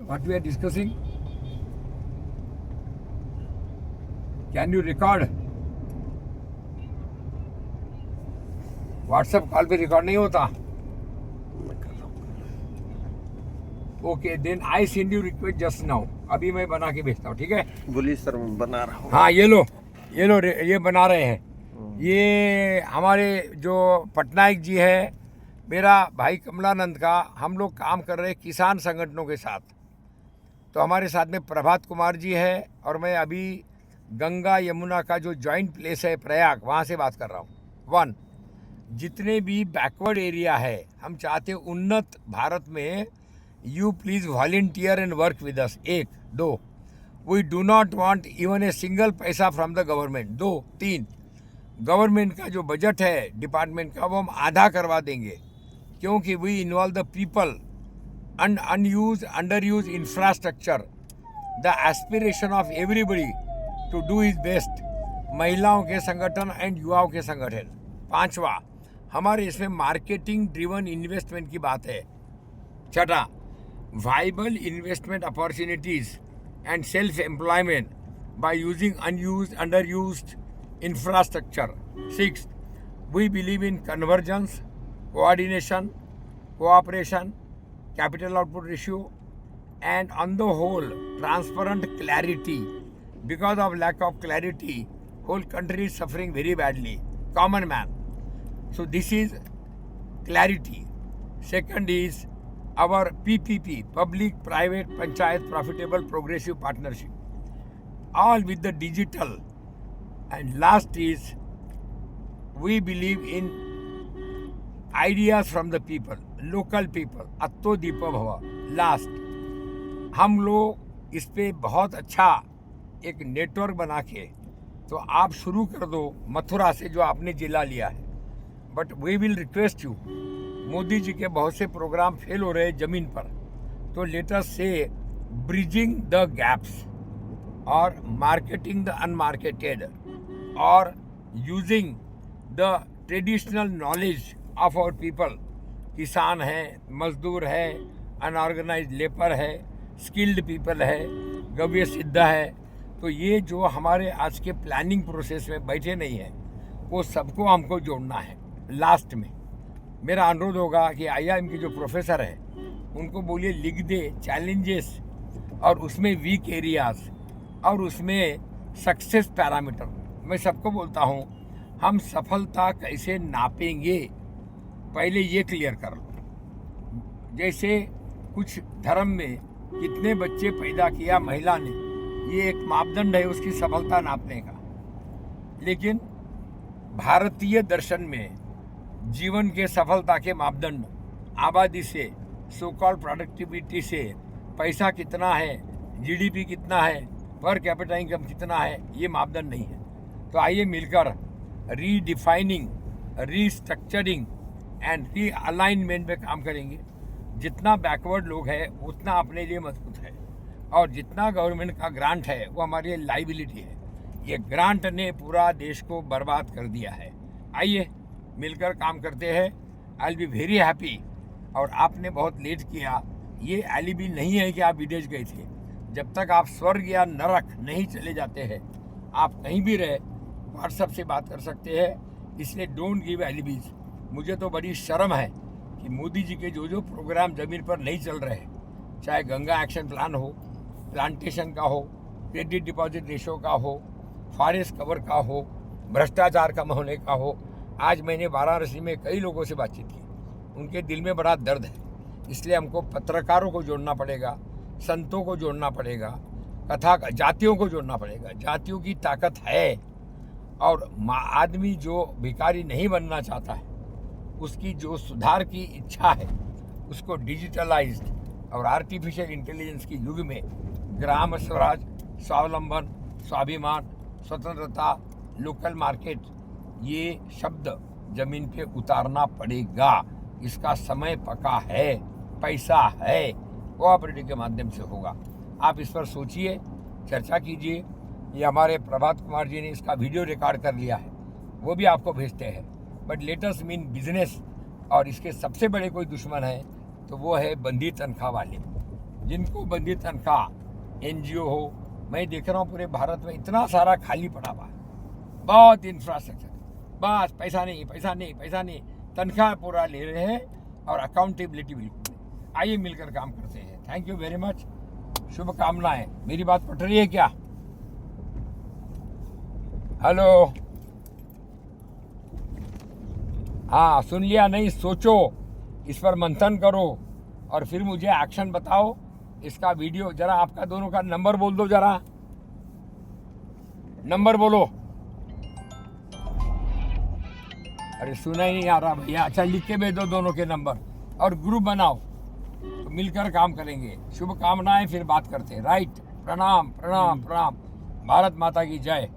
What we are discussing? Can you record? WhatsApp call पे record नहीं होता. Okay then I send you request just now. अभी मैं बना के भेजता हूँ. ठीक है. बोलिए सर, मैं बना रहा हूँ. हाँ ये लो ये बना रहे हैं. ये हमारे जो पटनायक जी है, मेरा भाई कमलानंद का, हम लोग काम कर रहे हैं किसान संगठनों के साथ. तो हमारे साथ में प्रभात कुमार जी है और मैं अभी गंगा यमुना का जो जॉइंट प्लेस है प्रयाग, वहाँ से बात कर रहा हूँ. 1. जितने भी बैकवर्ड एरिया है, हम चाहते हैं उन्नत भारत में you please volunteer and work with us. 1. 2. We do not want even a single paisa from the government. 2. 3. Government का जो बजट है डिपार्टमेंट का, वो हम आधा करवा देंगे, क्योंकि we involve the people. unused, underused infrastructure, the aspiration of everybody to do his best. महिलाओं के संगठन एंड युवाओं के संगठन. 5वां, हमारे इसमें मार्केटिंग ड्रिवन इन्वेस्टमेंट की बात है. 6. Viable investment opportunities and self employment by using unused, underused infrastructure. 6. We believe in convergence, coordination, cooperation, capital output ratio, and on the whole transparent clarity. Because of lack of clarity, whole country is suffering very badly. Common man. So this is clarity. Second is our PPP, public private panchayat profitable progressive partnership, all with the digital. And last is we believe in ideas from the people, local people. अत्तो दीपो भव. Last, हम लोग इस पे बहुत अच्छा एक network बना के, तो आप शुरू कर दो मथुरा से जो आपने जिला लिया है. But we will request you, Modi ji के बहुत से प्रोग्राम फेल हो रहे हैं जमीन पर, तो लेट अस से ब्रिजिंग द गैप्स और मार्केटिंग द अनमार्केटेड और using the traditional knowledge of our people. किसान है, मजदूर है, अनऑर्गेनाइज लेबर है, स्किल्ड पीपल है, गव्य सिद्ध है. तो ये जो हमारे आज के प्लानिंग प्रोसेस में बैठे नहीं है, वो सबको हमको जोड़ना है. लास्ट में मेरा अनुरोध होगा कि IIM के जो प्रोफेसर हैं उनको बोलिए लिख दे चैलेंजेस और उसमें वीक एरियाज और उसमें सक्सेस पैरामीटर. मैं सबको बोलता हूँ, हम सफलता कैसे नापेंगे पहले ये क्लियर कर लो. जैसे कुछ धर्म में कितने बच्चे पैदा किया महिला ने, ये एक मापदंड है उसकी सफलता नापने का. लेकिन भारतीय दर्शन में जीवन के सफलता के मापदंड आबादी से, सो कॉल्ड प्रोडक्टिविटी से, पैसा कितना है, GDP कितना है, पर कैपिटा इनकम कितना है, ये मापदंड नहीं है. तो आइए मिलकर रीडिफाइनिंग, रीस्ट्रक्चरिंग एंड रीअलाइनमेंट में काम करेंगे. जितना बैकवर्ड लोग हैं उतना अपने लिए मजबूत है, और जितना गवर्नमेंट का ग्रांट है वो हमारे लिए लाइबिलिटी है. ये ग्रांट ने पूरा देश को बर्बाद कर दिया है. आइए मिलकर काम करते हैं. I will be very happy. और आपने बहुत लेट किया, ये एलिबी नहीं है कि आप विदेश गए थे. जब तक आप स्वर्ग या नरक नहीं चले जाते हैं, आप कहीं भी रहे व्हाट्सएप से बात कर सकते हैं. इसलिए डोंट गिव एलिबीज. मुझे तो बड़ी शर्म है कि मोदी जी के जो प्रोग्राम ज़मीन पर नहीं चल रहे हैं, चाहे गंगा एक्शन प्लान हो, प्लांटेशन का हो, क्रेडिट डिपॉजिट रेशो का हो, फॉरेस्ट कवर का हो, भ्रष्टाचार कम होने का हो. आज मैंने वाराणसी में कई लोगों से बातचीत की, उनके दिल में बड़ा दर्द है. इसलिए हमको पत्रकारों को जोड़ना पड़ेगा, संतों को जोड़ना पड़ेगा, जातियों को जोड़ना पड़ेगा. जातियों की ताकत है, और आदमी जो भिखारी नहीं बनना चाहता है, उसकी जो सुधार की इच्छा है, उसको डिजिटलाइज्ड और आर्टिफिशियल इंटेलिजेंस की युग में ग्राम स्वराज, स्वावलंबन, स्वाभिमान, स्वतंत्रता, लोकल मार्केट, ये शब्द जमीन पे उतारना पड़ेगा. इसका समय पका है, पैसा है, कोऑपरेटिव के माध्यम से होगा. आप इस पर सोचिए, चर्चा कीजिए. ये हमारे प्रभात कुमार जी ने इसका वीडियो रिकॉर्ड कर लिया है, वो भी आपको भेजते हैं. But let us mean business, और इसके सबसे बड़े कोई दुश्मन है तो वो है बंदी तनख्वाह वाले. जिनको बंदी तनख्वाह एनजीओ हो, मैं देख रहा हूँ पूरे भारत में इतना सारा खाली पड़ा हुआ है, बहुत इंफ्रास्ट्रक्चर, बस पैसा नहीं पैसा नहीं पैसा नहीं, तनख्वाह पूरा ले रहे हैं और अकाउंटेबिलिटी बिल्कुल नहीं। आइए मिलकर काम करते हैं। थैंक यू वेरी मच, शुभकामनाएं। मेरी बात पट रही है क्या? हेलो, हाँ सुन लिया नहीं? सोचो, इस पर मंथन करो और फिर मुझे एक्शन बताओ। इसका वीडियो जरा, आपका दोनों का नंबर बोल दो, जरा नंबर बोलो। अरे सुना ही नहीं आ रहा भैया। अच्छा लिख के भेज दो दोनों के नंबर और ग्रुप बनाओ, तो मिलकर काम करेंगे। शुभकामनाएं, फिर बात करते हैं। राइट, प्रणाम प्रणाम प्रणाम। भारत माता की जय।